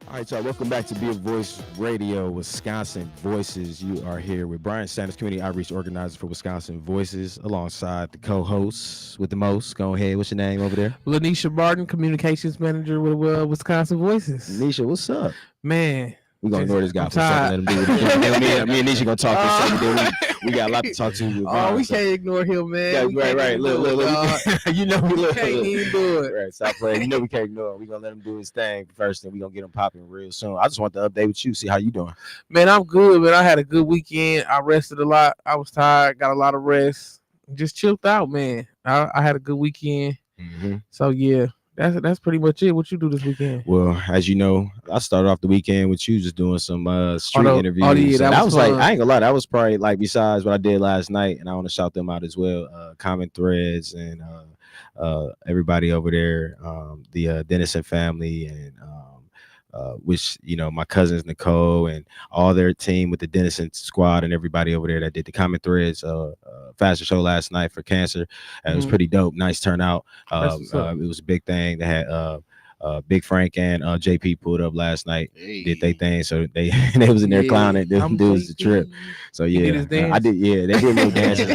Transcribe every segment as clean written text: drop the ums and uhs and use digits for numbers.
All right, y'all. Welcome back to Be a Voice Radio, Wisconsin Voices. You are here with Bryan Sanders, Community Outreach Organizer for Wisconsin Voices, alongside the co-hosts with the most. Go ahead. What's your name over there? Lanisha Barton, Communications Manager with Wisconsin Voices. Nisha, what's up? Man, We're going to ignore this guy I'm for a second. Let tired. him do what he's doing. Then me and Nisha going to talk for a second. Then we got a lot to talk to with Vaughn. We can't ignore him, man. Yeah, we can't right. even Look. do it, You know we we can't even do it. Right, stop playing. You know we can't ignore him. We're going to let him do his thing first, and we're going to get him popping real soon. I just want to update with you, see how you doing. Man, I'm good, man. I had a good weekend. I rested a lot. I was tired, got a lot of rest. Just chilled out, man. I had a good weekend. Mm-hmm. So, yeah. That's pretty much it. What you do this weekend? Well, as you know, I started off the weekend with you just doing some street interviews. Yeah, that was like, fun. I ain't gonna lie, that was probably like besides what I did last night, and I want to shout them out as well. Common Threads and everybody over there, the Dennison family, and which my cousins Nicole and all their team with the Dennison squad and everybody over there that did the Common Threads fashion show last night for cancer. It was pretty dope. Nice turnout. It was a big thing. They had Big Frank and JP pulled up last night. Hey. Did they thing? So they was in there clowning. Them dudes the trip. So yeah, I did. Yeah, they did little dances.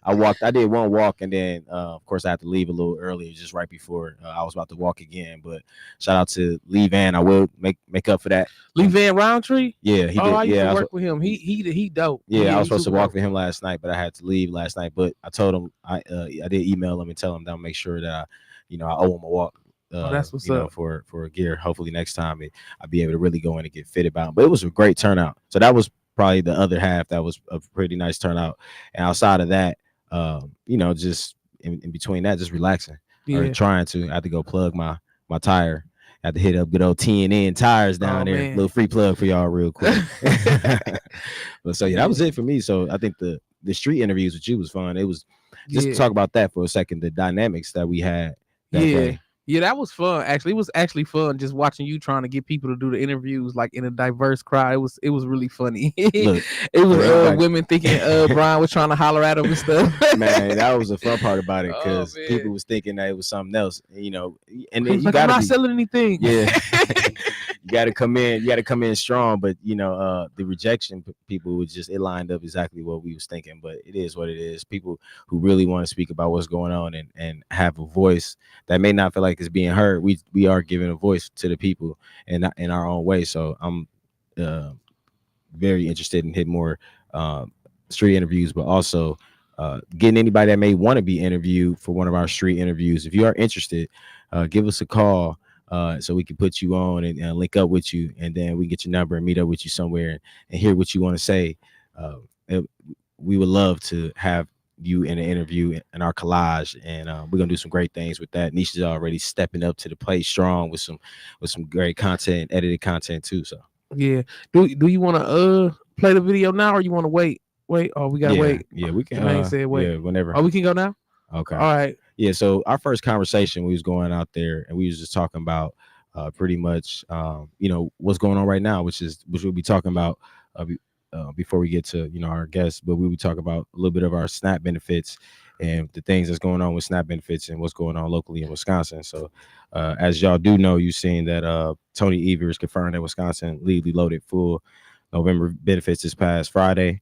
I walked. I did one walk, and then of course I had to leave a little early, just right before I was about to walk again. But shout out to Lee Van. I will make up for that. Lee Van Roundtree. Yeah, he did. I used to I work with him. He dope. Yeah, I was supposed to walk with him last night, but I had to leave last night. But I told him I did email him and tell him that I'll make sure that I owe him a walk. That's what's up. For gear. Hopefully next time I'll be able to really go in and get fitted by him. But it was a great turnout. So that was probably the other half. That was a pretty nice turnout. And outside of that, just in between that, just relaxing. Or trying to. I had to go plug my tire. I had to hit up good old T&N tires down there. Man. Little free plug for y'all real quick. But so yeah, that was it for me. So I think the street interviews with you was fun. It was just to talk about that for a second, the dynamics that we had that day. Yeah, that was fun. Actually, it was actually fun just watching you trying to get people to do the interviews like in a diverse crowd. It was really funny. Look, it was women thinking Bryan was trying to holler at them and stuff. Man, that was the fun part about it because people was thinking that it was something else, and then you gotta I'm not selling anything. Yeah. You got to come in. You got to come in strong, but the rejection people was just, it lined up exactly what we was thinking. But it is what it is. People who really want to speak about what's going on and have a voice that may not feel like it's being heard. We are giving a voice to the people in our own way. So I'm very interested in hitting more street interviews, but also getting anybody that may want to be interviewed for one of our street interviews. If you are interested, give us a call. So we can put you on and link up with you, and then we get your number and meet up with you somewhere and hear what you want to say. We would love to have you in an interview in our collage, and we're gonna do some great things with that. Nisha's already stepping up to the plate strong with some great content, edited content too. So yeah, do you want to play the video now, or you want to wait? Oh, we gotta wait. Yeah, we can. I said wait. Yeah, whenever. Oh, we can go now. Okay. All right. Yeah. So our first conversation, we was going out there and we was just talking about pretty much what's going on right now, which we'll be talking about before we get to our guests, but we'll be talking about a little bit of our SNAP benefits and the things that's going on with SNAP benefits and what's going on locally in Wisconsin. So as y'all do know, you've seen that Tony Evers confirmed that Wisconsin legally loaded full November benefits this past Friday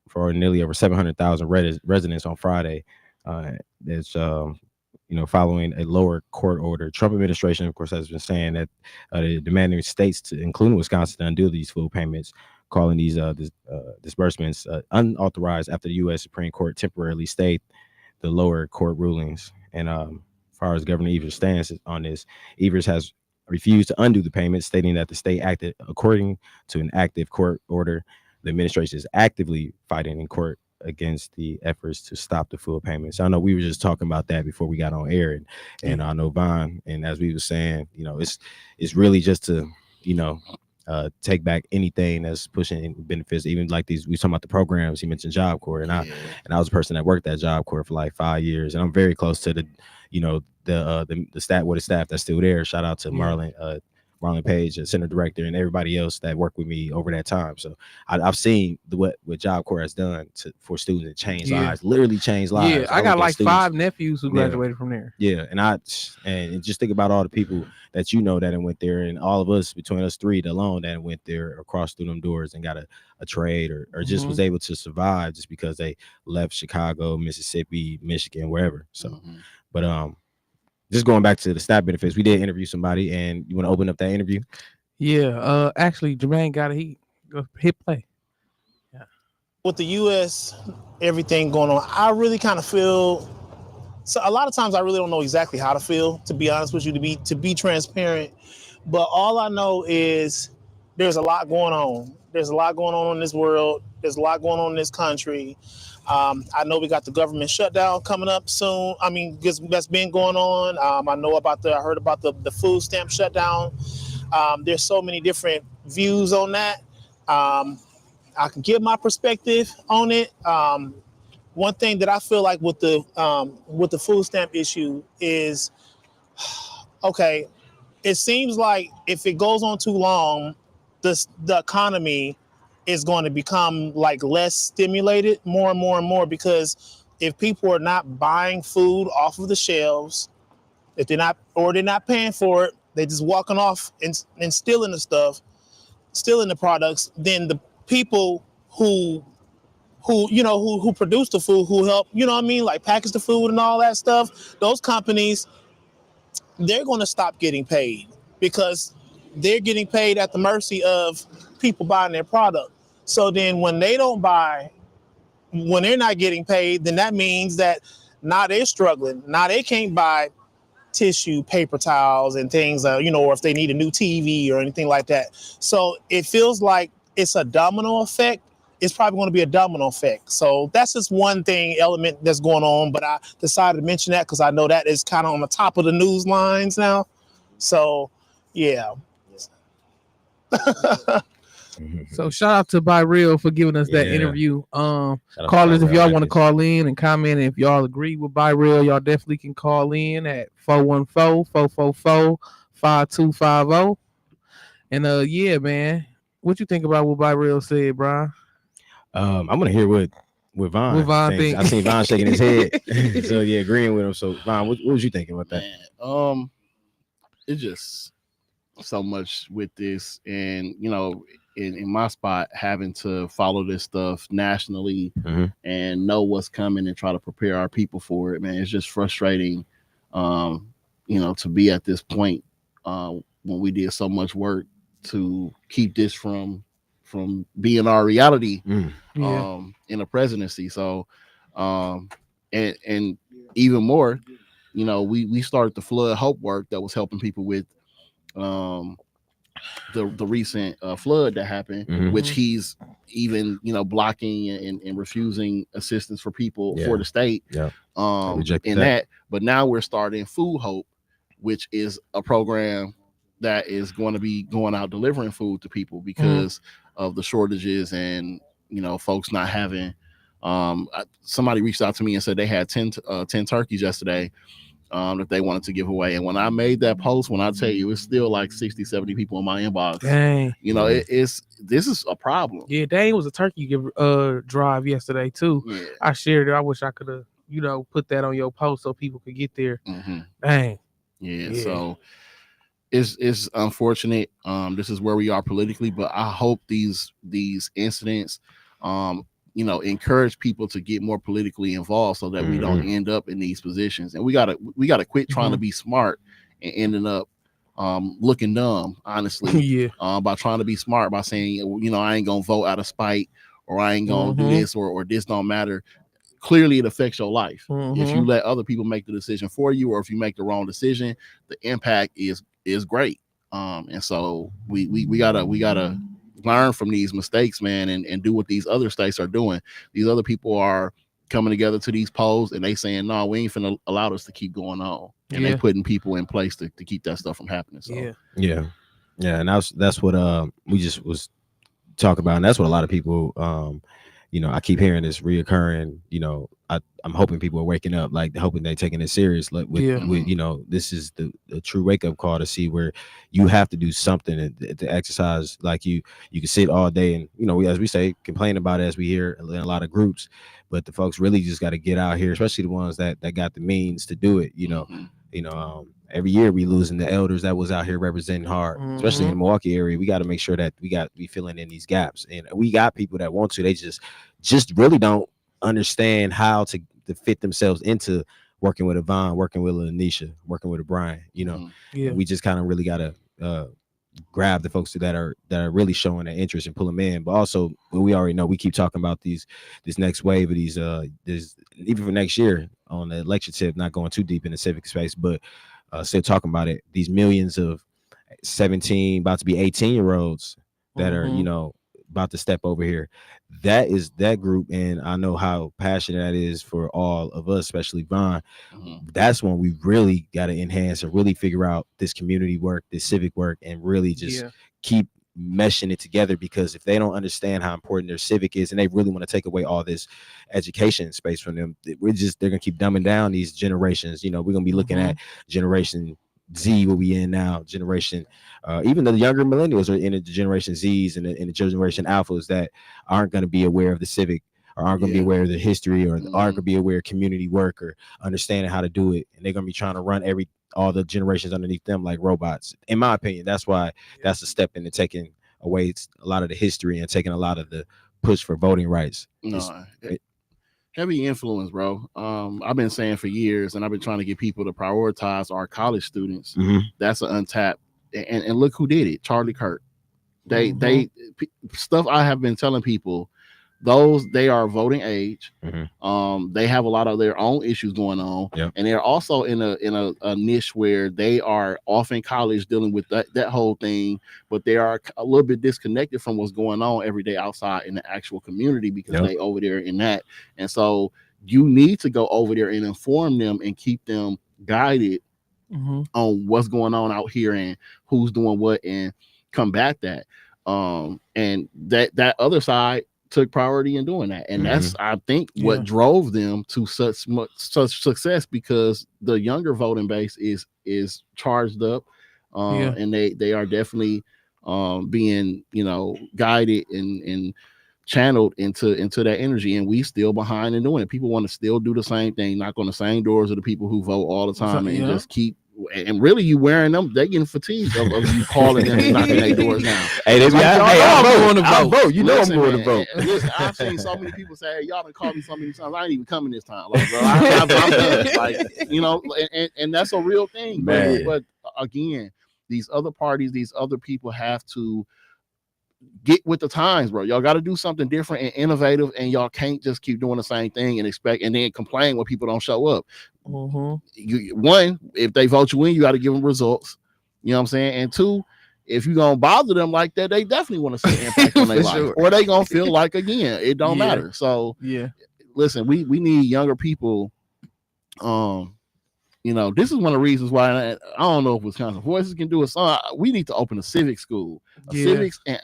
for nearly over 700,000 residents on Friday. It's following a lower court order. Trump administration, of course, has been saying that they're demanding states, including Wisconsin, to undo these full payments, calling these disbursements unauthorized after the U.S. Supreme Court temporarily stayed the lower court rulings. And as far as Governor Evers' stance on this, Evers has refused to undo the payments, stating that the state acted according to an active court order. The administration is actively fighting in court against the efforts to stop the full payments. I know we were just talking about that before we got on air, and I know VAUN, and as we were saying, it's really just to take back anything that's pushing benefits, even like these. We talking about the programs. He mentioned Job Corps, and I was a person that worked at Job Corps for like 5 years, and I'm very close to the staff that's still there. Shout out to Marlon Marlon Page, a center director, and everybody else that worked with me over that time. So I've seen what Job Corps has done for students and change Yeah. lives, literally change Yeah, lives. I I got look at like students. 5 nephews who Yeah. graduated from there. Yeah, and just think about all the people that you know that went there, and all of us between us three alone that went there across through them doors and got a trade or just was able to survive just because they left Chicago, Mississippi, Michigan, wherever. So, but just going back to the SNAP benefits, we did interview somebody, and you want to open up that interview? Yeah, actually, Jermaine got it. Go hit play. Yeah. With the U.S., everything going on, I really kind of feel. So a lot of times, I really don't know exactly how to feel. To be honest with you, to be transparent, but all I know is there's a lot going on. There's a lot going on in this world. There's a lot going on in this country. I know we got the government shutdown coming up soon. I mean, that's been going on. I heard about the food stamp shutdown. There's so many different views on that. I can give my perspective on it. One thing that I feel like with the food stamp issue is, okay, it seems like if it goes on too long, the economy is going to become like less stimulated more and more and more, because if people are not buying food off of the shelves, if they're not paying for it, they're just walking off and stealing the stuff, stealing the products, then the people who produce the food, who help, like package the food and all that stuff, those companies, they're going to stop getting paid because they're getting paid at the mercy of people buying their product. So then when they're not getting paid, then that means that now they're struggling. Now they can't buy tissue, paper towels, and things, or if they need a new TV or anything like that. So it feels like it's a domino effect. It's probably going to be a domino effect. So that's just one element that's going on. But I decided to mention that because I know that is kind of on the top of the news lines now. So, yeah. So shout out to By Real for giving us that interview. Callers, if y'all want to call in and comment, if y'all agree with By Real, y'all definitely can call in at 414-444-5250. And yeah, man, what you think about what By Real said, Bryan? I'm gonna hear what VAUN thinks. I seen VAUN shaking his head, so yeah, agreeing with him. So VAUN, what was you thinking about that? Man, it's just so much with this, and in my spot, having to follow this stuff nationally and know what's coming and try to prepare our people for it, man, it's just frustrating, to be at this point when we did so much work to keep this from being our reality in the presidency. So, and even more, we started the flood hope work that was helping people with the recent flood that happened, which he's even blocking and refusing assistance for people for the state. But now we're starting Food Hope, which is a program that is going to be going out delivering food to people because of the shortages and folks not having. Somebody reached out to me and said they had 10 turkeys yesterday that they wanted to give away. And when I made that post, when I tell you, it's still like 60, 70 people in my inbox. Dang. This is a problem. Yeah, dang, it was a turkey drive yesterday too. Yeah. I shared it. I wish I could have, put that on your post so people could get there. Dang. Yeah, so it's unfortunate. This is where we are politically, but I hope these incidents encourage people to get more politically involved so that we don't end up in these positions. And we gotta quit trying to be smart and ending up looking dumb, honestly. By trying to be smart, by saying, I ain't gonna vote out of spite, or I ain't gonna do this, or this don't matter. Clearly it affects your life. If you let other people make the decision for you, or if you make the wrong decision, the impact is great. And so we gotta learn from these mistakes, man, and do what these other states are doing. These other people are coming together to these polls and they saying, no, we ain't finna allow this to keep going on. And they putting people in place to keep that stuff from happening. So yeah. And that's what we just was talking about, and that's what a lot of people I keep hearing this reoccurring. I'm hoping people are waking up, like hoping they're taking it serious. Like with this is the true wake up call to see where you have to do something to exercise. Like you can sit all day and as we say, complain about it as we hear in a lot of groups, but the folks really just got to get out here, especially the ones that got the means to do it. Every year we losing the elders that was out here representing hard, especially in the Milwaukee area. We got to make sure that we filling in these gaps, and we got people that want to. They just really don't understand how to fit themselves into working with a VAUN, working with a Lanisha, working with a Bryan. We just kind of really got to grab the folks that are really showing an interest and pull them in. But also, we already know, we keep talking about this next wave of these even for next year on the election tip, not going too deep in the civic space, but still talking about it. These millions of 17, about to be 18-year-olds that are about to step over here. That is that group, and I know how passionate that is for all of us, especially VAUN. That's when we really got to enhance and really figure out this community work, this civic work, and really just keep meshing it together, because if they don't understand how important their civic is and they really want to take away all this education space from them, they're gonna keep dumbing down these generations. We're gonna be looking at generation Z, what we in now, generation even the younger millennials are in the generation Z's and the generation alphas that aren't going to be aware of the civic, or aren't going to be aware of the history, or aren't going to be aware of community work or understanding how to do it, and they're going to be trying to run all the generations underneath them like robots. In my opinion, that's why that's a step into taking away a lot of the history and taking a lot of the push for voting rights. Heavy influence, bro. I've been saying for years, and I've been trying to get people to prioritize our college students. That's an untapped, and look who did it, Charlie Kirk. They stuff I have been telling people, they are voting age. They have a lot of their own issues going on, and they're also in a niche where they are off in college dealing with that whole thing, but they are a little bit disconnected from what's going on every day outside in the actual community, because they over there in that. And so you need to go over there and inform them and keep them guided on what's going on out here and who's doing what, and combat that. And that other side took priority in doing that, and that's, I think, what drove them to such success, because the younger voting base is charged up, and they are definitely being guided and channeled into that energy, and we still behind in doing it. People want to still do the same thing, knock on the same doors of the people who vote all the time, and just keep. And really, you wearing them, they getting fatigued of you calling them and knocking their doors now. Hey, I'm going to vote. I'm going to vote. Listen, I've seen so many people say, "Hey, y'all done called me so many times. I ain't even coming this time." Like, bro, I'm done. Like, and that's a real thing. But again, these other parties, these other people have to get with the times, bro. Y'all got to do something different and innovative, and y'all can't just keep doing the same thing and then complain when people don't show up. One, if they vote you in, you got to give them results. You know what I'm saying? And two, if you're gonna bother them like that, they definitely want to see an impact on their life, or they gonna feel like, again, it don't matter. So listen, we need younger people. This is one of the reasons why I don't know if Wisconsin Voices can do it. So we need to open a civic school, civics and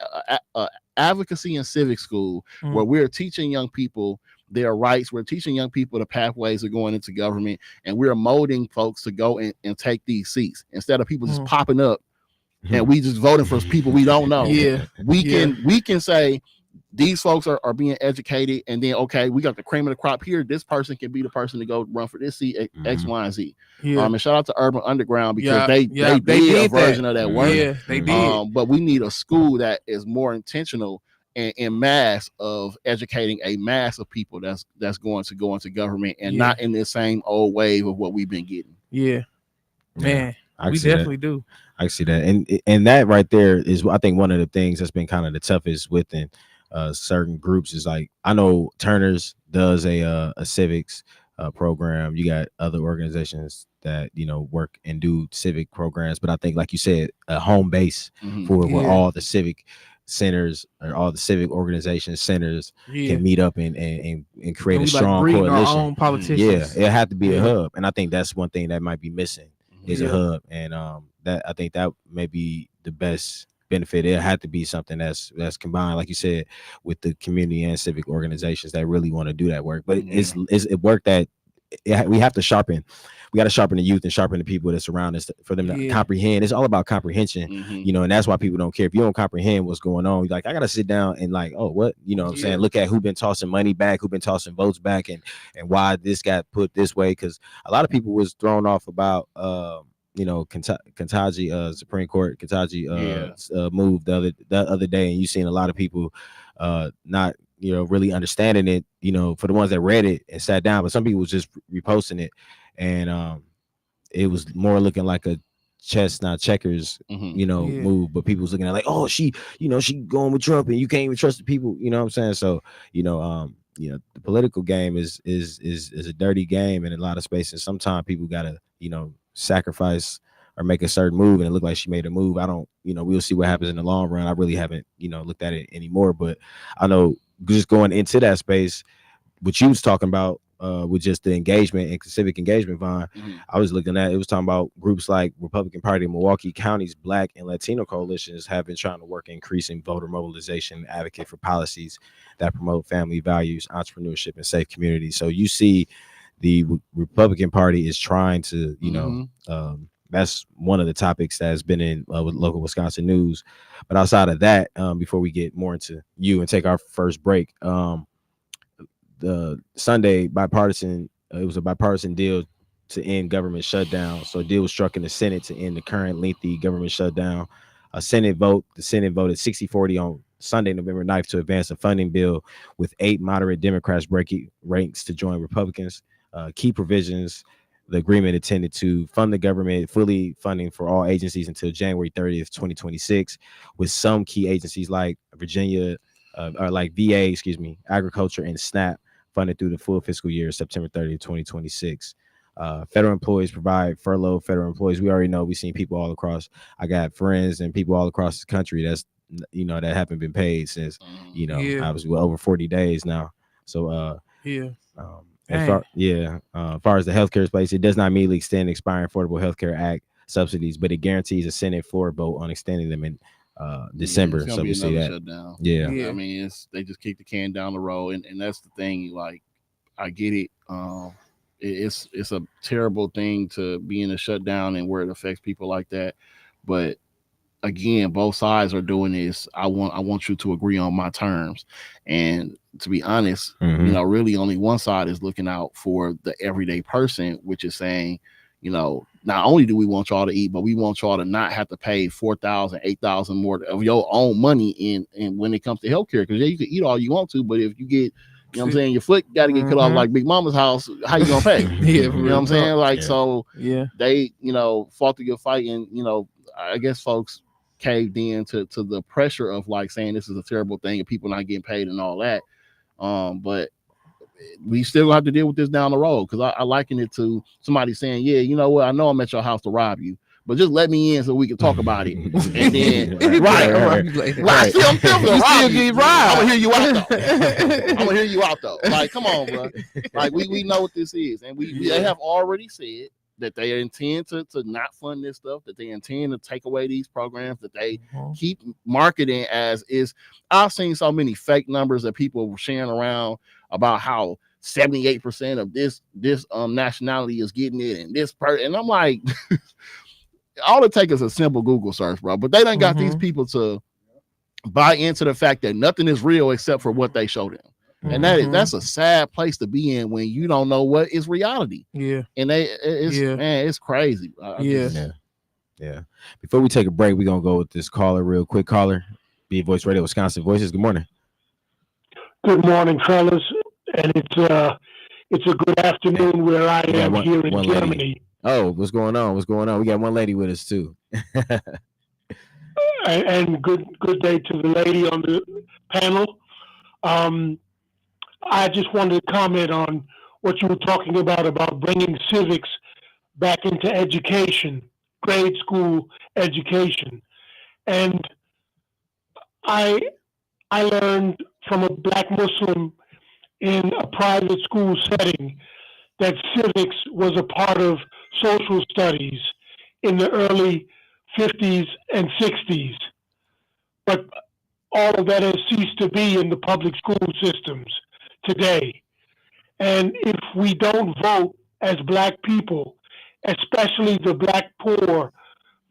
advocacy and civic school, where we're teaching young people their rights. We're teaching young people the pathways of going into government, and we're molding folks to go and take these seats instead of people just popping up and we just voting for people we don't know. We can say, these folks are being educated, and then, okay, we got the cream of the crop here. This person can be the person to go run for this seat, X, Y, and Z. And shout out to Urban Underground, because they did a version of that work. They did. But we need a school that is more intentional and mass of educating a mass of people that's going to go into government, and not in this same old wave of what we've been getting. Man, we definitely do. I see that, and that right there is, I think, one of the things that's been kind of the toughest within certain groups. Is like, I know Turner's does a civics program. You got other organizations that work and do civic programs, but I think, like you said, a home base for where all the civic centers or all the civic organization centers can meet up and create a strong coalition. Our own politicians. It had to be a hub, and I think that's one thing that might be missing is a hub, and that I think that may be the best benefit. It had to be something that's combined, like you said, with the community and civic organizations that really want to do that work. But it's work that we have to sharpen. We got to sharpen the youth and sharpen the people that surround us for them to comprehend. It's all about comprehension, and that's why people don't care. If you don't comprehend what's going on, like, I got to sit down and like, oh, what, what I'm saying? Look at who been tossing money back, who been tossing votes back, and why this got put this way. Because a lot of people was thrown off about, Kentucky, Supreme Court, Kentucky moved the other day, and you seen a lot of people not really understanding it, for the ones that read it and sat down, but some people was just reposting it, and it was more looking like a chess, not checkers, move. But people was looking at like, oh, she going with Trump, and you can't even trust the people. You know what I'm saying? So, the political game is a dirty game in a lot of spaces. Sometimes people gotta, sacrifice or make a certain move, and it looked like she made a move. I don't, we'll see what happens in the long run. I really haven't, looked at it anymore, but I know just going into that space, what you was talking about, with just the engagement and civic engagement, Vaughn, I was looking at, it was talking about groups like Republican Party of Milwaukee County's Black and Latino coalitions have been trying to work increasing voter mobilization, advocate for policies that promote family values, entrepreneurship, and safe communities. So you see the Republican Party is trying to, that's one of the topics that has been in with local Wisconsin news. But outside of that, before we get more into you and take our first break, the Sunday bipartisan, it was a bipartisan deal to end government shutdown. So a deal was struck in the Senate to end the current lengthy government shutdown. The Senate voted 60-40 on Sunday, November 9th, to advance a funding bill with 8 moderate Democrats breaking ranks to join Republicans. Key provisions: the agreement intended to fund the government, fully funding for all agencies until January 30th, 2026, with some key agencies like Virginia, or like VA, Agriculture, and SNAP funded through the full fiscal year, September 30th, 2026. Federal employees provide furlough. Federal employees, we already know, we've seen people all across. I got friends and people all across the country that's, that haven't been paid since, I was over 40 days now. So, as far as the healthcare space, it does not immediately extend expiring Affordable Healthcare Act subsidies, but it guarantees a Senate floor vote on extending them in December. So we see that. Shutdown. Yeah. I mean, they just kick the can down the road, and that's the thing. Like, I get it. It's a terrible thing to be in a shutdown and where it affects people like that. But again, both sides are doing this. I want you to agree on my terms. And to be honest, really only one side is looking out for the everyday person, which is saying, not only do we want y'all to eat, but we want y'all to not have to pay $4,000, $8,000 more of your own money in when it comes to healthcare. Because you can eat all you want to, but if you get, what I'm saying, your foot got to get cut off like Big Mama's house, how you gonna pay? You know what I'm saying? Like, so they, fought the good fight, and I guess folks caved in to the pressure of like saying this is a terrible thing and people not getting paid and all that. But we still have to deal with this down the road, because I liken it to somebody saying, yeah, you know what, I know I'm at your house to rob you, but just let me in so we can talk about it. And then right. I'm still gonna rob you. I'm gonna hear you out though. Like, come on, bro. Like, we know what this is, and they have already said that they intend to not fund this stuff, that they intend to take away these programs, that they keep marketing as is. I've seen so many fake numbers that people were sharing around about how 78% of this nationality is getting it, and this person, and I'm like, all it takes is a simple Google search, bro. But they done got these people to buy into the fact that nothing is real except for what they show them. And that's a sad place to be in when you don't know what is reality. Yeah. And it's crazy. Yeah. Before we take a break, we're gonna go with this caller, real quick. Caller, Be Voice Radio, Wisconsin Voices. Good morning. Good morning, fellas. And it's a good afternoon where I am here in Germany. Lady. Oh, what's going on? We got one lady with us too. And good day to the lady on the panel. I just wanted to comment on what you were talking about bringing civics back into education, grade school education. And I learned from a Black Muslim in a private school setting that civics was a part of social studies in the early 50s and 60s. but all of that has ceased to be in the public school systems today. And if we don't vote as black people, especially the black poor,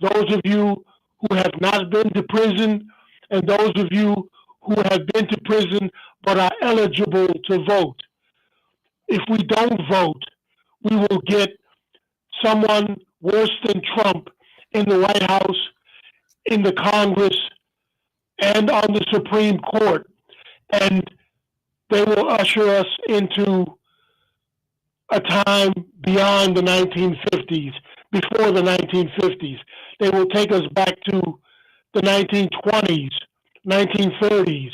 those of you who have not been to prison, and those of you who have been to prison but are eligible to vote, if we don't vote, we will get someone worse than Trump in the White House, in the Congress, and on the Supreme Court. And they will usher us into a time beyond the 1950s, before the 1950s. They will take us back to the 1920s, 1930s,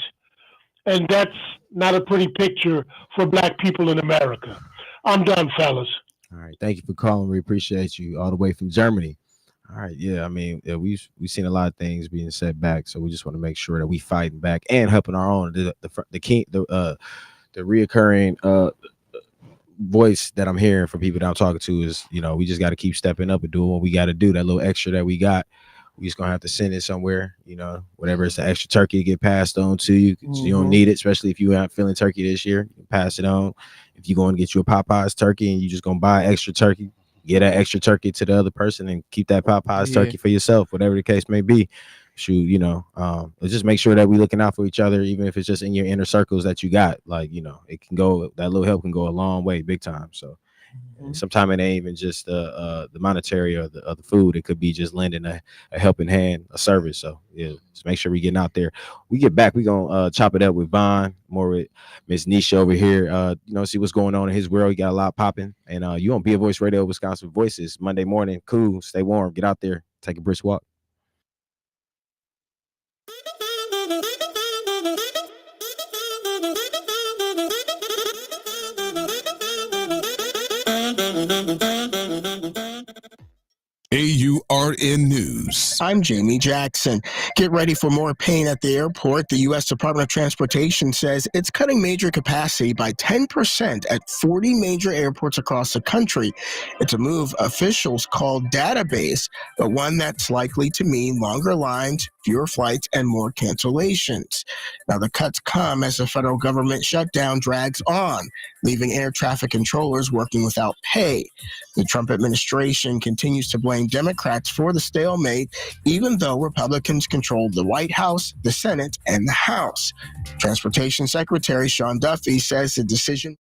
and that's not a pretty picture for black people in America. I'm done, fellas. All right, thank you for calling. We appreciate you all the way from Germany. All right, yeah, I mean, yeah, we've seen a lot of things being set back, so we just want to make sure that we fighting back and helping our own. The reoccurring voice that I'm hearing from people that I'm talking to is, we just got to keep stepping up and doing what we got to do. That little extra that we got, we just gonna have to send it somewhere. Whatever it's an extra turkey to get passed on to you. You don't need it, especially if you aren't feeling turkey this year. You pass it on. If you going to get you a Popeyes turkey and you just gonna buy extra turkey, get that extra turkey to the other person and keep that Popeyes turkey for yourself, whatever the case may be. Shoot, just make sure that we looking out for each other, even if it's just in your inner circles that you got. Like, it can go, that little help can go a long way, big time. So sometimes it ain't even just the monetary or the food. It could be just lending a helping hand, a service. So yeah, just make sure we getting out there. We get back, we gonna chop it up with VAUN, more with Miss Nisha over here. See what's going on in his world. He got a lot popping, and you on Be a Voice Radio, Wisconsin Voices, Monday morning. Cool, stay warm, get out there, take a brisk walk. AURN News. I'm Jamie Jackson. Get ready for more pain at the airport. The U.S. Department of Transportation says it's cutting major capacity by 10% at 40 major airports across the country. It's a move officials call database, but one that's likely to mean longer lines, fewer flights, and more cancellations. Now, the cuts come as the federal government shutdown drags on, leaving air traffic controllers working without pay. The Trump administration continues to blame Democrats for the stalemate, even though Republicans controlled the White House, the Senate, and the House. Transportation Secretary Sean Duffy says the decision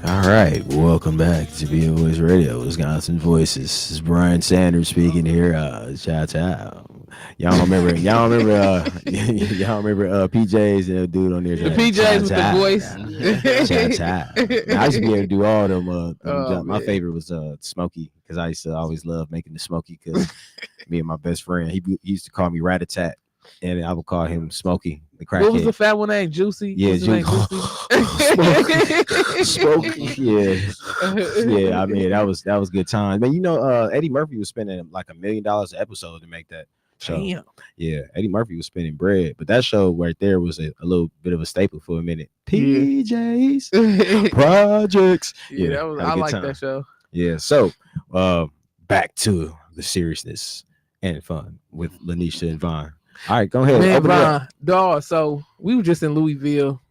All right, welcome back to BOS Radio, Wisconsin Voices. This is Bryan Sanders speaking here. Shout out. Y'all remember PJs and the dude on there. The PJs with the voice. Shout out. I used to be able to do all them. My favorite was Smokey, because I used to always love making the Smokey, because me and my best friend, he used to call me Rat-a-Tat, and I would call him Smokey. What was the fat one name? Juicy? Yeah, Juicy. Smokey. Yeah. I mean, that was good time. Man, Eddie Murphy was spending like $1 million an episode to make that show. Damn. Yeah, Eddie Murphy was spending bread, but that show right there was a little bit of a staple for a minute. PJs, projects. Yeah, I like that show. Yeah. So, back to the seriousness and fun with Lanisha and VAUN. All right, go ahead. Man, VAUN, dog. So we were just in Louisville,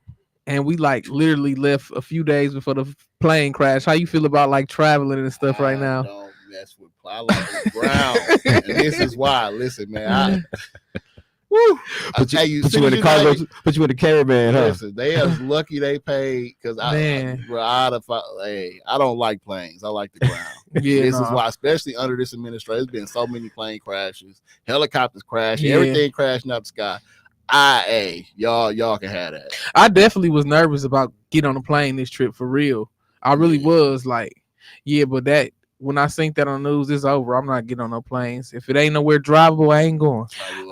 and we like literally left a few days before the plane crash. How you feel about like traveling and stuff right now? Don't mess with. I like the ground, and this is why. Listen, man. Put you in the cargo. Put you in the caravan, huh? Listen, they are lucky they paid, because I don't like planes. I like the ground. This is why, especially under this administration, there's been so many plane crashes, helicopters crashing, everything crashing out the sky. Y'all can have that. I definitely was nervous about getting on a plane this trip, for real. I really was like, but that. When I think that on the news, it's over. I'm not getting on no planes. If it ain't nowhere drivable, I ain't going.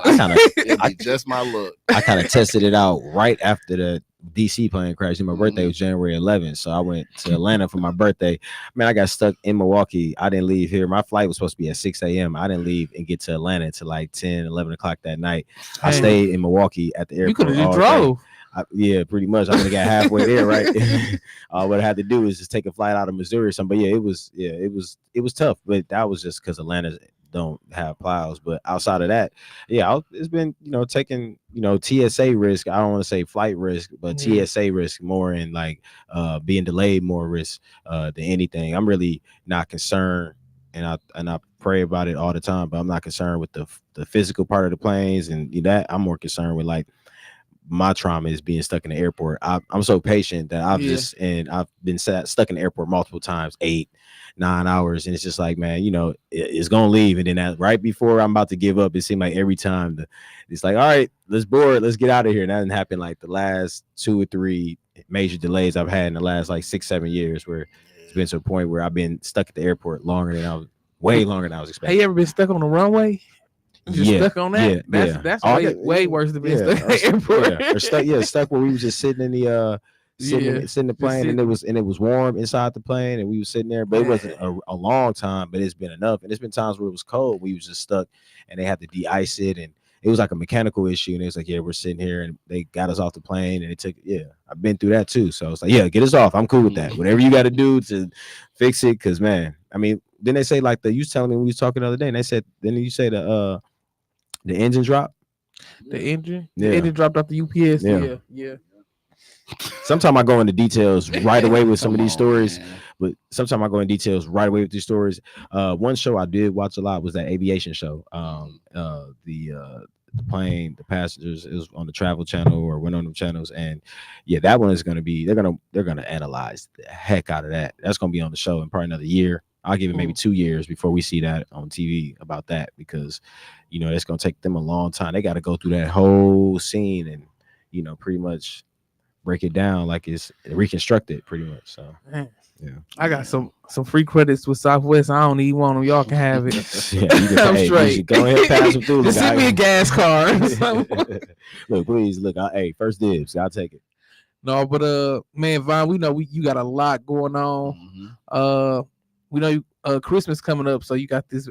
It'll be just my look. I kind of tested it out right after the DC plane crash. My birthday was January 11th, so I went to Atlanta for my birthday. Man, I got stuck in Milwaukee. I didn't leave here. My flight was supposed to be at 6 a.m. I didn't leave and get to Atlanta until like 10, 11 o'clock that night. I stayed in Milwaukee at the airport. You could have just drove. Yeah, pretty much. I would have got halfway there, right? What I had to do is just take a flight out of Missouri or something. But it was tough. But that was just because Atlanta don't have plows. But outside of that, it's been taking TSA risk. I don't want to say flight risk, but TSA risk more, and like being delayed more risk than anything. I'm really not concerned, and I pray about it all the time. But I'm not concerned with the physical part of the planes and that. I'm more concerned with like. My trauma is being stuck in the airport. I'm so patient that I've been stuck in the airport multiple times, 8-9 hours, and it's just like, man, it's gonna leave. And then right before I'm about to give up, it seemed like every time it's like, all right, let's board, let's get out of here. And that didn't happen like the last 2 or 3 major delays I've had in the last like 6-7 years, where it's been to a point where I've been stuck at the airport way longer than I was expecting. Have you ever been stuck on the runway? Stuck on that. That's way worse than being stuck in the airport. Or stuck where we was just sitting in the sitting in the plane, and it was warm inside the plane, and we was sitting there, but it wasn't a long time, but it's been enough. And it's been times where it was cold, we was just stuck, and they had to de-ice it, and it was like a mechanical issue, and it was like, we're sitting here, and they got us off the plane, and it took I've been through that too. So it's like, get us off. I'm cool with that. Whatever you got to do to fix it, because man, I mean, then they say like you was telling me when we was talking the other day, and they said the engine dropped. The engine dropped off the UPS. Yeah. Sometimes I go into details right away with some of these stories, but sometimes I go in details right away with these stories. One show I did watch a lot was that aviation show. The plane, the passengers, it was on the Travel Channel or one of them channels, and that one is going to be. They're gonna analyze the heck out of that. That's going to be on the show in probably another year. I'll give it maybe 2 years before we see that on TV about that, because it's gonna take them a long time. They got to go through that whole scene and pretty much break it down like it's reconstructed pretty much. So I got some free credits with Southwest. I don't need one of them. Y'all can have it. You can I'm straight. Go ahead, pass them through. Just send me a gas card. Look, please, first dibs. I'll take it. No, but man, VAUN, we know you got a lot going on. We know Christmas coming up, so you got this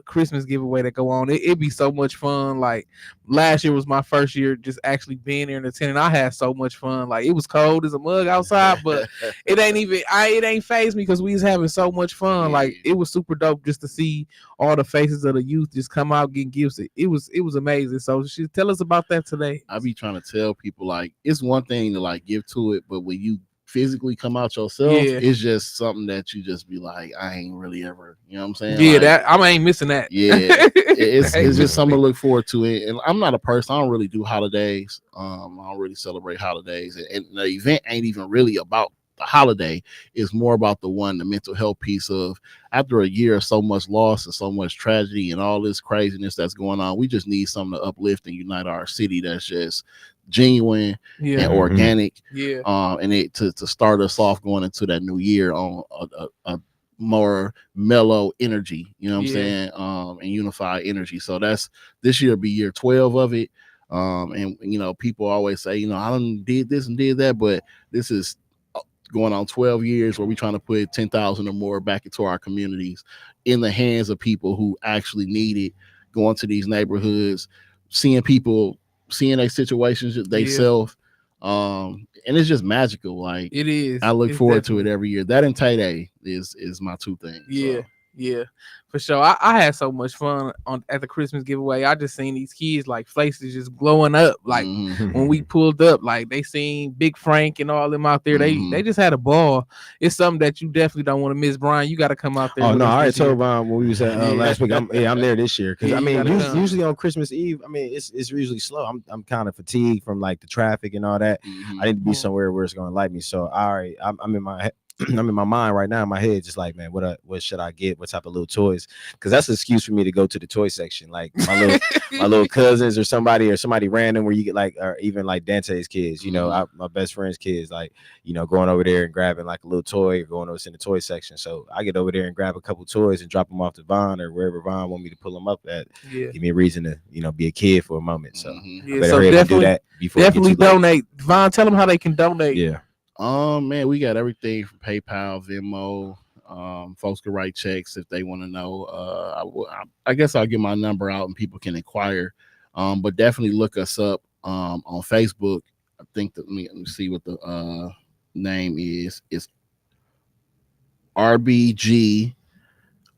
Christmas giveaway that go on. It'd be so much fun. Like last year was my first year just actually being there and attending. I had so much fun. Like it was cold as a mug outside, but it ain't phased me because we was having so much fun. Like it was super dope just to see all the faces of the youth just come out getting gifts. It was amazing. So tell us about that today. I be trying to tell people like it's one thing to like give to it, but when you physically come out yourself, it's just something that you just be like, I ain't really ever, you know what I'm saying? Yeah, like, that I ain't missing that. Yeah, it's just something to look forward to. It, and I'm not a person. I don't really do holidays. I don't really celebrate holidays, and the event ain't even really about holiday. It's more about the mental health piece of, after a year of so much loss and so much tragedy and all this craziness that's going on, we just need something to uplift and unite our city that's just genuine and organic. And it to start us off going into that new year on a more mellow energy, you know what I'm saying, and unified energy. So that's, this year be year 12 of it. And you know, people always say, you know, I done did this and did that, but this is going on 12 years where we're trying to put 10,000 or more back into our communities, in the hands of people who actually need it, going to these neighborhoods, seeing people, seeing their situations themselves. And it's just magical. Like, it is. I look forward to it every year. That and Tay Day is my two things. Yeah, for sure. I had so much fun at the Christmas giveaway. I just seen these kids like faces just glowing up. Like when we pulled up, like they seen Big Frank and all them out there. They just had a ball. It's something that you definitely don't want to miss, Bryan. You got to come out there. Oh no, I already told Brian when we was at last week. I'm there this year because I mean usually on Christmas Eve, I mean it's usually slow. I'm kind of fatigued from like the traffic and all that. I need to be somewhere where it's going to light me. So I'm in my I'm in my mind right now, in my head, just like, man, what should I get? What type of little toys? Because that's an excuse for me to go to the toy section, like my little cousins or somebody random, where you get like, or even like Dante's kids, you know, my best friend's kids, like, you know, going over there and grabbing like a little toy, or going over in the toy section. So I get over there and grab a couple toys and drop them off to VAUN or wherever VAUN want me to pull them up at. Give me a reason to, you know, be a kid for a moment. So so definitely do that before definitely donate. VAUN, tell them how they can donate. Man, we got everything from PayPal, Venmo. Folks can write checks if they want to know. I guess I'll get my number out and people can inquire. But definitely look us up on Facebook. I think that, let me see what the name is. It's RBG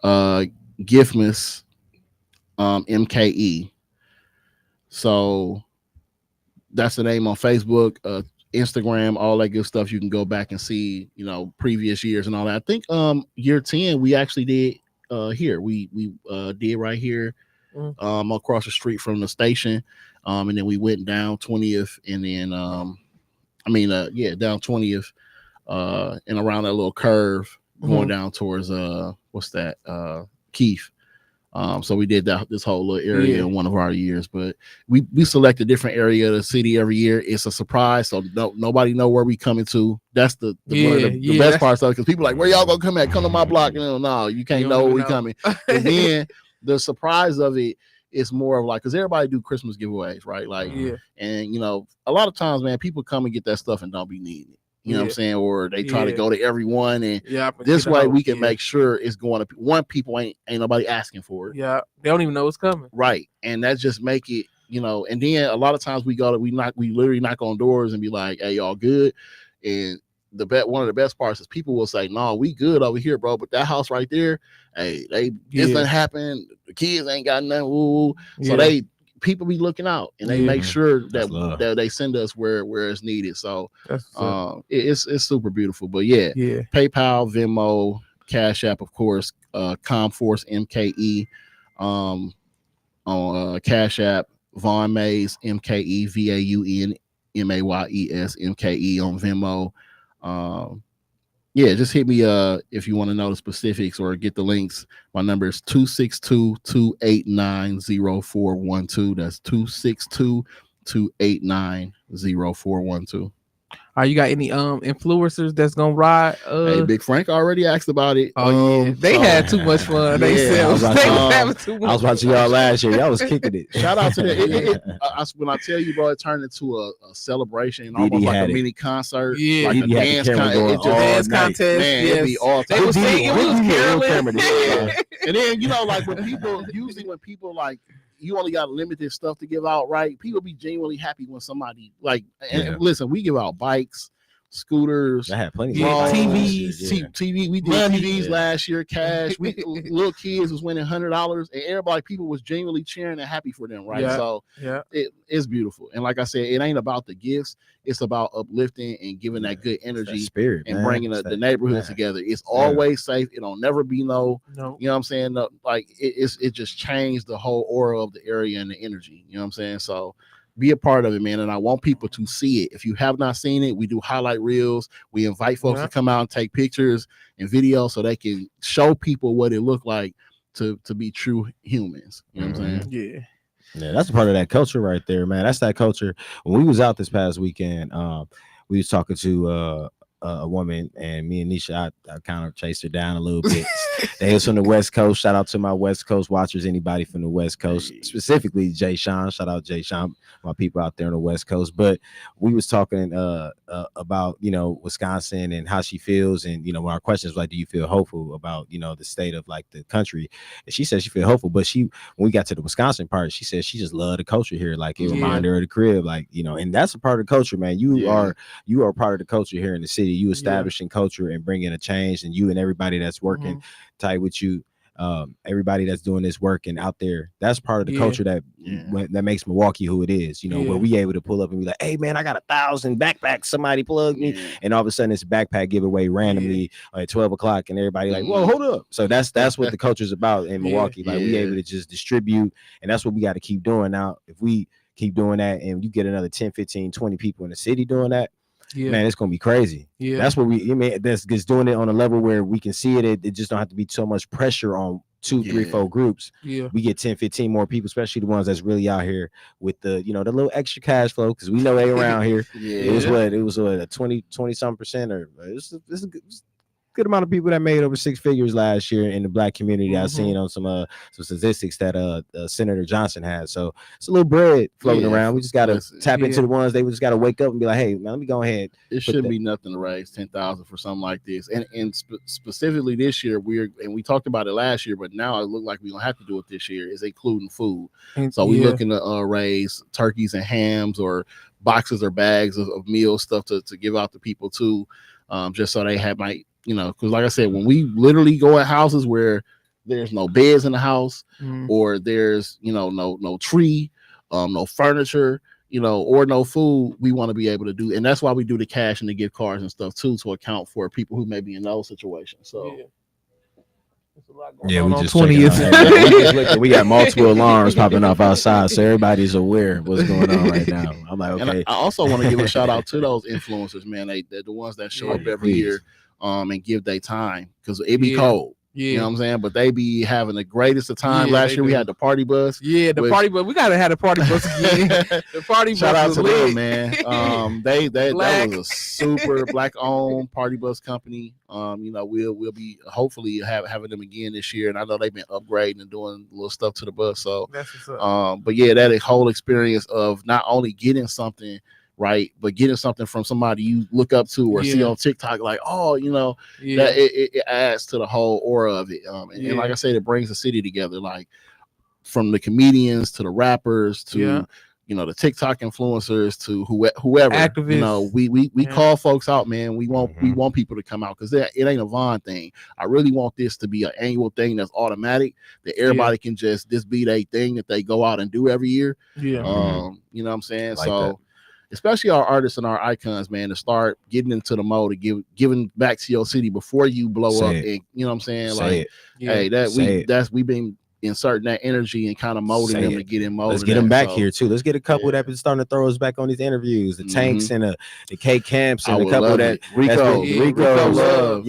Giftmas MKE. So that's the name on Facebook. Instagram, all that good stuff. You can go back and see, you know, previous years and all that. I think year 10 we actually did here. We did right here across the street from the station. And then we went down 20th, and then down 20th and around that little curve going down towards what's that? Keith. So we did this whole little area in one of our years, but we select a different area of the city every year. It's a surprise, so nobody know where we coming to. That's the one of the best parts of it, because people are like, where y'all gonna come at? Come to my block. No, you can't know where we coming. And then the surprise of it is more of like, because everybody do Christmas giveaways, right? Like, and you know, a lot of times, man, people come and get that stuff and don't be needing it. You know what I'm saying? Or they try to go to everyone, and this way we can make sure it's going to one. People ain't nobody asking for it. Yeah, they don't even know what's coming. Right, and that just make it, you know. And then a lot of times we literally knock on doors and be like, "Hey, y'all good?" And one of the best parts is people will say, "No, we good over here, bro." But that house right there, hey, this done happened. The kids ain't got nothing. Ooh. So people be looking out, and they make sure that they send us where it's needed. So it's super beautiful. But PayPal, Venmo, Cash App, of course, Comforce MKE on Cash App, Vaughn Mays MKE, VAUN MAYES MKE on Venmo. Just hit me if you want to know the specifics or get the links. My number is 262-289-0412. That's 262-289-0412. You got any influencers that's gonna ride? Hey, Big Frank already asked about it. They had too much fun. I was watching y'all last year. Y'all was kicking it. Shout out to that. When I tell you, bro, it turned into a celebration, almost like a mini concert. Yeah, like a dance contest. Man, it'd be all they were singing, we was caroling. And then, you know, like when people like, you only got limited stuff to give out, right? People be genuinely happy when somebody like, and listen, we give out bikes, scooters, I had plenty of TVs. TV. We did TVs last year, cash. We little kids was winning $100, and everybody, people was genuinely cheering and happy for them, right? So it's beautiful. And like I said, it ain't about the gifts. It's about uplifting and giving that good energy, spirit, and bringing the neighborhood together. It's always safe. It'll never be no. You know what I'm saying? No, like it just changed the whole aura of the area and the energy. You know what I'm saying? So be a part of it, man. And I want people to see it. If you have not seen it, we do highlight reels. We invite folks to come out and take pictures and videos so they can show people what it looked like to be true humans. You know what I'm saying? Yeah, that's a part of that culture right there, man. That's that culture. When we was out this past weekend, we was talking to a woman, and me and Nisha, I kind of chased her down a little bit. They was from the West Coast. Shout out to my West Coast watchers. Anybody from the West Coast, specifically Jay Sean. Shout out Jay Sean, my people out there on the West Coast. But we was talking about Wisconsin and how she feels, and when our questions like, do you feel hopeful about the state of like the country? And she said she feel hopeful, but when we got to the Wisconsin part, she said she just loved the culture here. Like it reminded her of the crib, like and that's a part of the culture, man. You are part of the culture here in the city. You establishing culture and bringing a change, and you and everybody that's working tight with you, everybody that's doing this work and out there, that's part of the culture that makes Milwaukee who it is. Where we able to pull up and be like, hey man, I got 1,000 backpacks, somebody plug me, and all of a sudden it's a backpack giveaway randomly at 12 o'clock, and everybody like, whoa, hold up. So that's what the culture is about in Milwaukee. Like we able to just distribute, and that's what we got to keep doing. Now if we keep doing that and you get another 10, 15, 20 people in the city doing that, man, it's gonna be crazy. That's what that's just doing it on a level where we can see it. It just don't have to be so much pressure on 2, 3, 4 groups. We get 10, 15 more people, especially the ones that's really out here with the the little extra cash flow, because we know they around here. It was a 20 something percent, or it's a good amount of people that made over 6 figures last year in the Black community. I've seen on some statistics that Senator Johnson had. So it's a little bread floating around. We just gotta tap into the ones. They just gotta wake up and be like, hey man, let me go ahead. It shouldn't be nothing to raise 10,000 for something like this. And specifically this year, we talked about it last year, but now it looked like we're gonna have to do it this year, is including food. So we're looking to raise turkeys and hams, or boxes or bags of meal stuff to give out to people too, just so they because like I said, when we literally go at houses where there's no beds in the house, or there's no tree, no furniture, or no food, we want to be able to do, and that's why we do the cash and the gift cards and stuff too, to account for people who may be in those situations. So we just 20th. We got multiple alarms popping off outside, so everybody's aware of what's going on right now. I'm like, okay. And I also want to give a shout out to those influencers, man. They're the ones that show up every year and give their time, because it be cold. You know what I'm saying? But they be having the greatest of time. Last year we had the party bus. Party bus. We gotta have the party bus again. The party bus. Shout out to lit. them, man. That was a super Black owned party bus company. We'll be hopefully having them again this year, and I know they've been upgrading and doing little stuff to the bus. So that's what's up. But that whole experience of not only getting something right, but getting something from somebody you look up to or see on TikTok, like, that it adds to the whole aura of it. And like I said, it brings the city together, like from the comedians to the rappers to the TikTok influencers to whoever activists. We call folks out, man. We want people to come out, because it ain't a VAUN thing. I really want this to be an annual thing that's automatic, that everybody can just this be their thing that they go out and do every year. You know what I'm saying? Like so that. Especially our artists and our icons, man, to start getting into the mode of giving back to your city before you blow up. And you know what I'm saying? We've been inserting that energy and kind of molding them to get in mode. Let's get them back here too. Let's get a couple that been starting to throw us back on these interviews. The Tanks and the K Camps and a couple that Rico Love.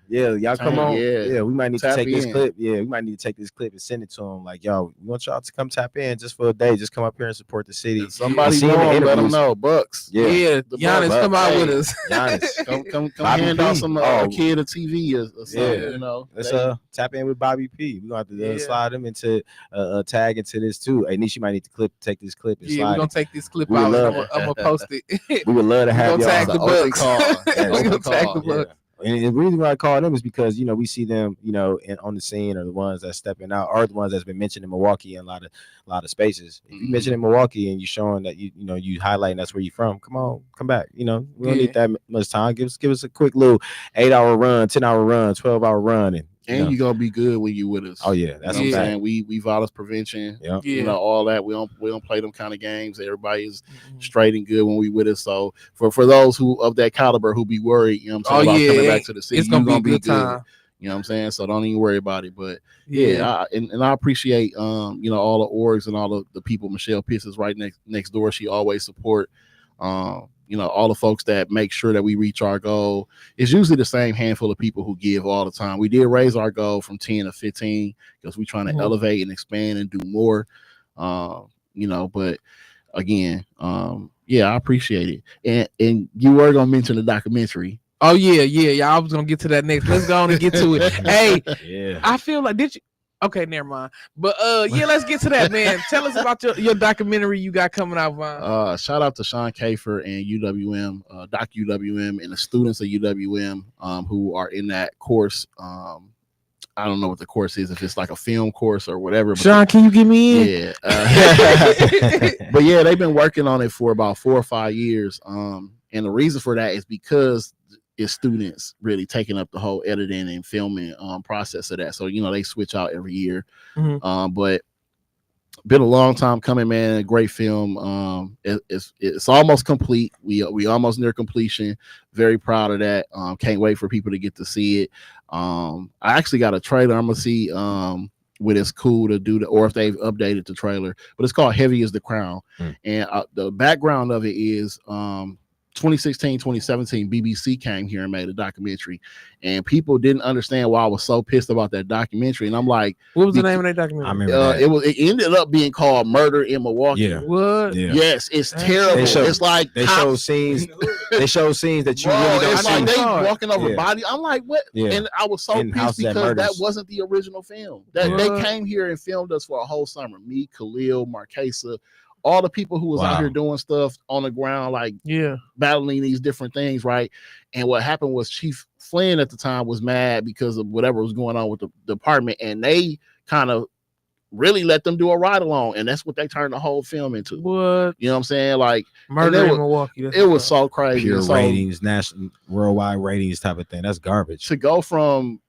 Y'all come on. Yeah, we might need to take this clip. We might need to take this clip and send it to them. Like, y'all, we want y'all to come tap in just for a day. Just come up here and support the city. And somebody let them know. Bucks. Giannis, come out with us. Giannis, come hand out some kid a TV or something. Let's tap in with Bobby P. We're gonna have to slide him into tag into this too. Hey, Nisha, you might need to take this clip and slide. We're gonna take this clip out. I'm gonna post it. We would love to have y'all. Tag the Bucks. We're gonna tag the Bucks. And the reason why I call them is because we see them on the scene, or the ones that's stepping out, are the ones that's been mentioned in Milwaukee in a lot of spaces. If you mention in Milwaukee and you're showing that you highlighting that's where you're from, come back. We don't need that much time. Give us a quick little 8-hour run, 10-hour run, 12-hour run, and you're gonna be good when you with us. Oh yeah, that's what I'm saying. We violence prevention, all that. We don't play them kind of games. Everybody is straight and good when we with us. So for those who of that caliber who be worried, about coming back to the city, it's gonna be a good time. You know what I'm saying? So don't even worry about it. But and I appreciate all the orgs and all the people. Michelle Pitts is right next door. She always support all the folks that make sure that we reach our goal. It's usually the same handful of people who give all the time. We did raise our goal from 10 to 15 because we're trying to elevate and expand and do more. But again, I appreciate it. And you were gonna mention the documentary. Oh yeah. I was gonna get to that next. Let's go on and get to it. Hey, I feel like did you? Okay, never mind. But let's get to that, man. Tell us about your documentary you got coming out, Vaughn. Shout out to Sean Kafer and UWM, Doc UWM, and the students of UWM who are in that course. I don't know what the course is, if it's like a film course or whatever. Sean, can you get me in? Yeah. But yeah, they've been working on it for about 4 or 5 years. And the reason for that is because it's students really taking up the whole editing and filming process of that. So, they switch out every year. But been a long time coming, man. A great film. It's almost complete. We almost near completion. Very proud of that. Can't wait for people to get to see it. I actually got a trailer. I'm gonna see what it's cool to do or if they've updated the trailer. But it's called Heavy is the Crown, and the background of it is 2016, 2017, BBC came here and made a documentary, and people didn't understand why I was so pissed about that documentary. And I'm like, what was the name of that documentary? I remember it ended up being called Murder in Milwaukee. Yeah. What? Yeah. Yes, it's terrible. It's like they show scenes. They show scenes that you really don't it's see. like they walking over body. I'm like, what? Yeah. And I was so pissed because that wasn't the original film. That they came here and filmed us for a whole summer. Me, Khalil, Marquesa, all the people who was out here doing stuff on the ground, like battling these different things, right? And what happened was Chief Flynn at the time was mad because of whatever was going on with the department, and they kind of really let them do a ride along, and that's what they turned the whole film into. What? You know what I'm saying? Like Murder in Milwaukee. It was so crazy. Pure ratings, national, worldwide ratings type of thing. That's garbage. To go from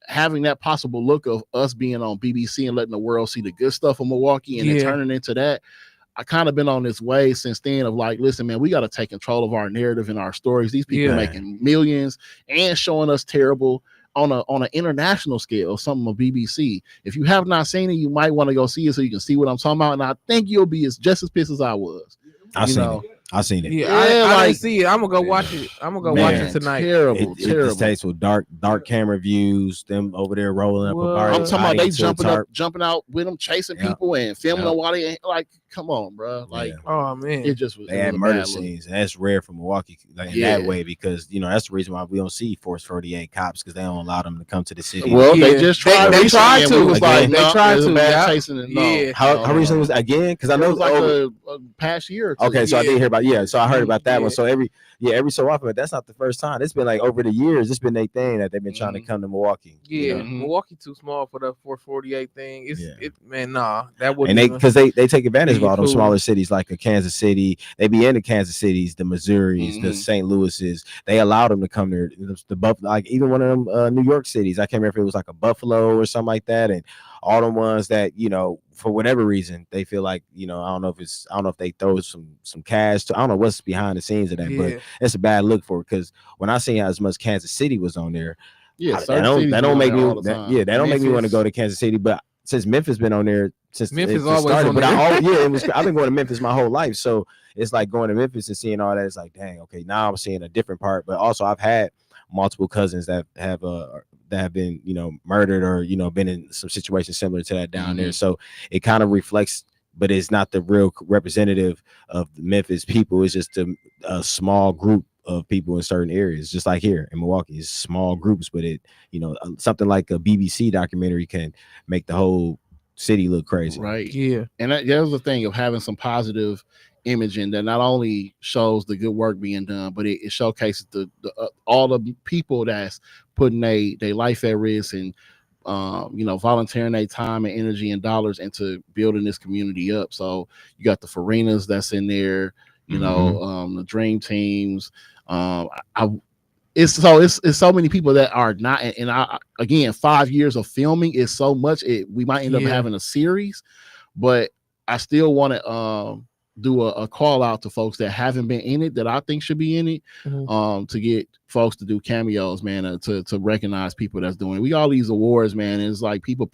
having that possible look of us being on BBC and letting the world see the good stuff of Milwaukee and then turning into that, I kind of been on this way since then of like, listen, man, we got to take control of our narrative and our stories. These people making millions and showing us terrible on an international scale, something of BBC. If you have not seen it, you might want to go see it so you can see what I'm talking about. And I think you'll be just as pissed as I was. I seen it. Yeah, I didn't see it. I'm gonna go watch it. I'm gonna go watch it tonight. Terrible. It's tasteful. Dark camera views. Them over there rolling up. I'm talking about they jumping out with them, chasing people and filming them while they like. Come on, bro. Like, oh man, it just was. They had murder scenes, and that's rare for Milwaukee, like in that way, because that's the reason why we don't see Force 48 cops, because they don't allow them to come to the city. Well, they just tried. They tried to. Was like, they tried to. Chasing How recently was again? Because I know it was like a past year or two. Okay, so I did hear about so I heard about that one. So every so often, but that's not the first time. It's been like over the years. It's been their thing that they've been trying to come to Milwaukee. Yeah, Milwaukee too small for the 448 thing. That wouldn't. And they take advantage of all those smaller cities like a Kansas City. They be in the Kansas Cities, the Missouris, the St. Louis's. They allowed them to come there. The Buffalo, like even one of them New York cities. I can't remember if it was like a Buffalo or something like that. And all the ones that for whatever reason they feel like I don't know if they throw some cash to, I don't know what's behind the scenes of that, but it's a bad look for it, because when I seen how as much Kansas City was on there, that don't make me want to go to Kansas City. But since Memphis been on there since Memphis always started, but I've been going to Memphis my whole life, so it's like going to Memphis and seeing all that. It's like, dang, okay, now I'm seeing a different part. But also I've had multiple cousins that have been murdered or been in some situations similar to that down there, so it kind of reflects, but it's not the real representative of the Memphis people. It's just a small group of people in certain areas, just like here in Milwaukee. It's small groups, but it something like a BBC documentary can make the whole city look crazy, right? And that was the thing of having some positive imaging that not only shows the good work being done, but it showcases the all the people that's putting their life at risk and volunteering their time and energy and dollars into building this community up. So you got the Farinas that's in there, the Dream Teams. It's so many people that are not, and again, 5 years of filming is so much. We might end up having a series, but I still want to do a call out to folks that haven't been in it that I think should be in it, to get folks to do cameos, man, to recognize people that's doing it. We got all these awards, man, and it's like people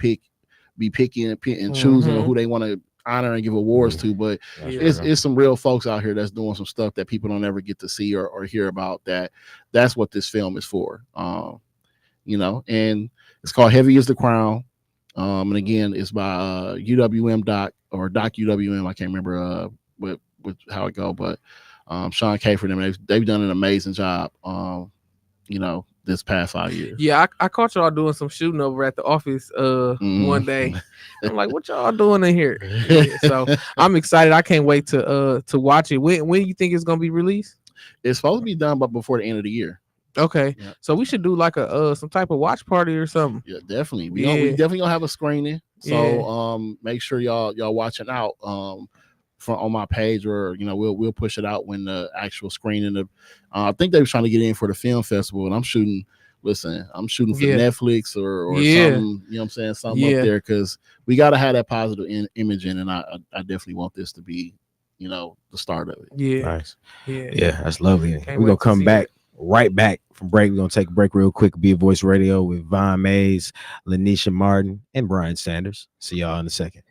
be picking and choosing who they want to honor and give awards to, but it's some real folks out here that's doing some stuff that people don't ever get to see or hear about. That's what this film is for. And it's called Heavy is the Crown. And again, it's by UWM Doc or Doc UWM. I can't remember with how it go, but Sean K for them, they've done an amazing job. This past 5 years. Yeah, I caught y'all doing some shooting over at the office one day. I'm like, what y'all doing in here? Yeah, so I'm excited. I can't wait to watch it. When you think it's gonna be released? It's supposed to be done, but before the end of the year. Okay, yeah. So we should do like a some type of watch party or something. Yeah, definitely. We definitely gonna have a screening. So make sure y'all watching out from on my page, or we'll push it out when the actual screening of I think they were trying to get in for the film festival, and I'm shooting for Netflix or something, you know what I'm saying, something up there, because we got to have that positive imaging, and I definitely want this to be the start of it. Nice. That's lovely. We're gonna come back right back from break. We're gonna take a break real quick. Be a Voice Radio with VAUN Mays, Lanisha Martin, and Bryan Sanders. See y'all in a second.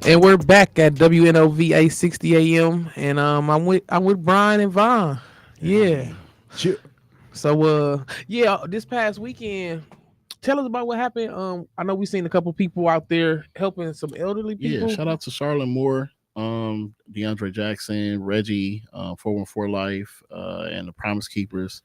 And we're back at WNOV 860 AM, and I'm with Bryan and VAUN. Yeah. Sure. So this past weekend, tell us about what happened. I know we seen a couple people out there helping some elderly Yeah, people. shout out to Charlotte Moore, DeAndre Jackson, Reggie, 414 Life, and the Promise Keepers.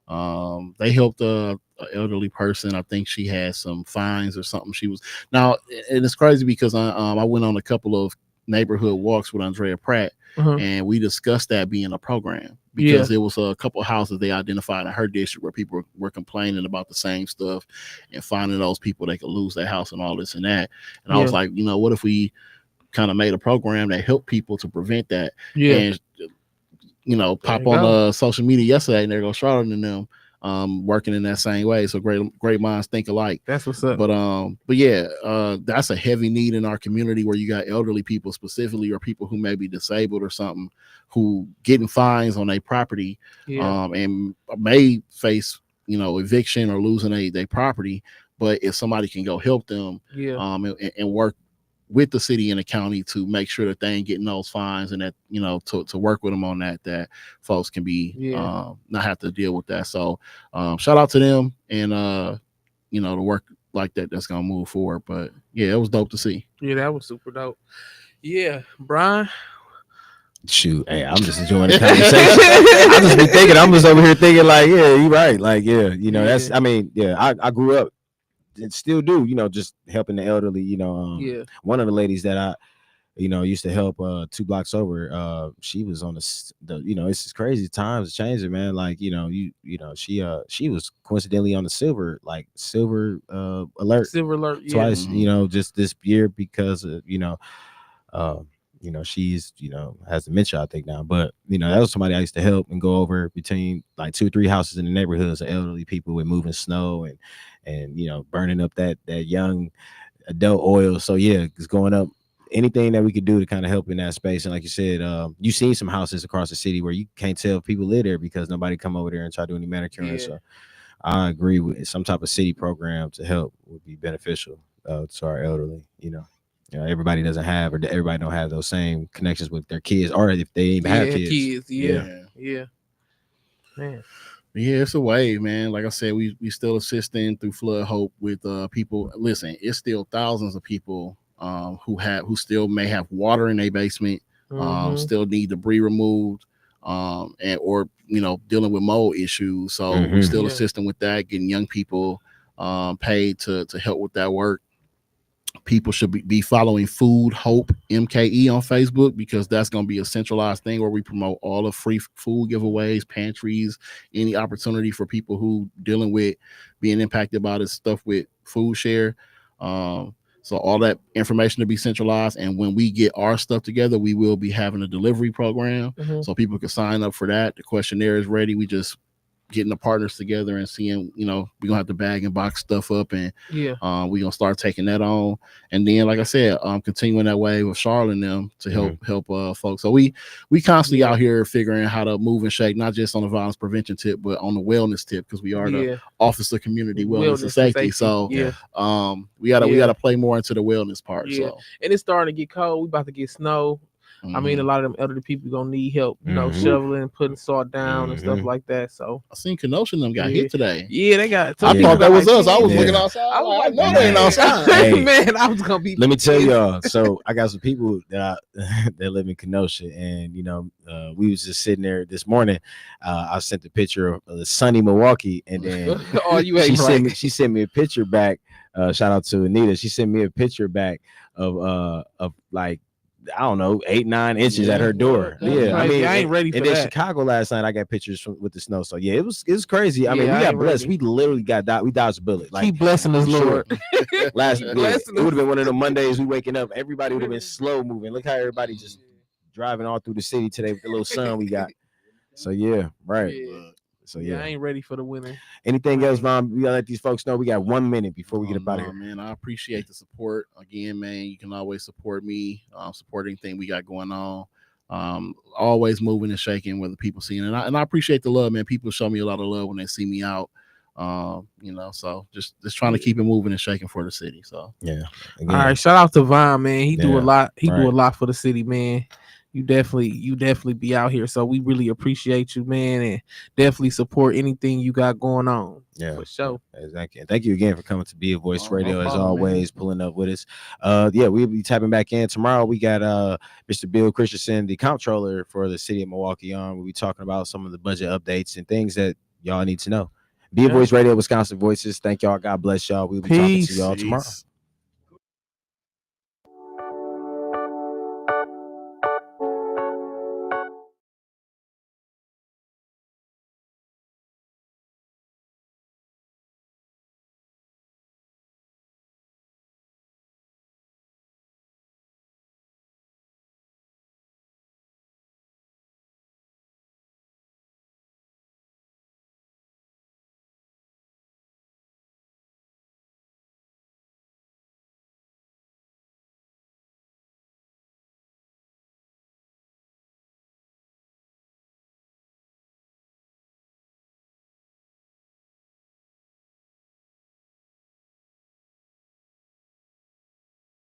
They helped a elderly person. I think she had some fines or something. She was now, and it's crazy because I went on a couple of neighborhood walks with Andrea Pratt, Uh-huh. and we discussed that being a program Yeah. because it was a couple of houses they identified in her district where people were complaining about the same stuff and finding those people they could lose their house and all this and that. And I was Yeah. like, what if we kind of made a program that helped people to prevent that? Yeah. And pop you on go. social media yesterday, and there goes Charlotte and them working in that same way. So great minds think alike. That's what's up. But yeah, that's a heavy need in our community where you got elderly people specifically, or people who may be disabled or something, who getting fines on their property, Yeah. and may face eviction or losing their property. But if somebody can go help them, Yeah. and work with the city and the county to make sure that they ain't getting those fines, and that to work with them on that folks can be not have to deal with that. So shout out to them, and the work like that's gonna move forward. But yeah, it was dope to see. Yeah, that was super dope. Yeah, Bryan. Shoot, hey, I'm just enjoying the conversation. I just be thinking, I'm just over here thinking like, yeah, you're right. Like, yeah, that's, I mean, yeah, I grew up and still do, just helping the elderly. Yeah. One of the ladies that I, used to help 2 blocks over. She was on it's just crazy times changing, man. Like, she was coincidentally on the silver alert Silver alert. Yeah. twice, just this year because of, she's has dementia, I think now. But that was somebody I used to help and go over between like 2 or 3 houses in the neighborhoods of elderly people with moving snow and burning up that young adult oil. So yeah, it's going up. Anything that we could do to kind of help in that space. And like you said, you seen some houses across the city where you can't tell if people live there because nobody come over there and try to do any manicuring. Yeah. So I agree with some type of city program to help would be beneficial to our elderly. Everybody doesn't have, or everybody don't have those same connections with their kids, or if they even have kids. Yeah. Man. Yeah, it's a way, man. Like I said, we still assisting through Flood Hope with people. Listen, it's still thousands of people who still may have water in their basement, still need debris removed, and or dealing with mold issues. So we're still assisting with that, getting young people paid to help with that work. People should be following Food Hope MKE on Facebook, because that's going to be a centralized thing where we promote all the free food giveaways, pantries, any opportunity for people who dealing with being impacted by this stuff with food share. So all that information to be centralized. And when we get our stuff together, we will be having a delivery program. So people can sign up for that. The questionnaire is ready. We just getting the partners together and seeing, we're gonna have to bag and box stuff up, and we're gonna start taking that on. And then, like I said, continuing that way with Charlotte and them to help folks. So we constantly out here figuring how to move and shake, not just on the violence prevention tip, but on the wellness tip, because we are the Office of Community Wellness and Safety. So we gotta play more into the wellness part. So, and it's starting to get cold. We about to get snow. I mean, a lot of them elderly people gonna need help, shoveling, putting salt down and stuff like that. So I seen Kenosha them got hit today. Yeah, they got. I thought that was us. I was looking outside. I was like, no, they ain't outside. Hey, man, I was gonna be. Let me tell y'all. So I got some people that live in Kenosha, and we was just sitting there this morning. I sent the picture of the sunny Milwaukee, and then she sent me a picture back. Shout out to Anita. She sent me a picture back of like, I don't know, 8-9 inches at her door. I mean, I ain't ready for that. And then Chicago last night, I got pictures with the snow. So yeah, it was crazy. I mean, we got blessed. We literally we dodged a bullet. Like, keep blessing us, Lord. It would have been one of the Mondays we waking up. Everybody would have been slow moving. Look how everybody just driving all through the city today with the little sun we got. So yeah, right. So yeah, I ain't ready for the winter. Anything else, Mom? We gotta let these folks know. We got 1 minute before we get up out of here. Man, I appreciate the support. Again, man, you can always support me, support anything we got going on. Always moving and shaking with the people seeing it. And I appreciate the love, man. People show me a lot of love when they see me out. So just trying to keep it moving and shaking for the city. So yeah. All right, shout out to Vaughn, man. He do a Yeah, lot. He do right. a lot for the city, man. You definitely be out here. So we really appreciate you, man, and definitely support anything you got going on. Yeah, For sure. exactly. And thank you again for coming to Be a Voice No Radio as problem, always, pulling up with us. Yeah, we'll be tapping back in tomorrow. We got Mr. Bill Christensen, the comptroller for the city of Milwaukee, on. We'll be talking about some of the budget updates and things that y'all need to know. Be a Voice Radio, Wisconsin Voices. Thank y'all. God bless y'all. We'll be talking to Peace. y'all tomorrow. Peace.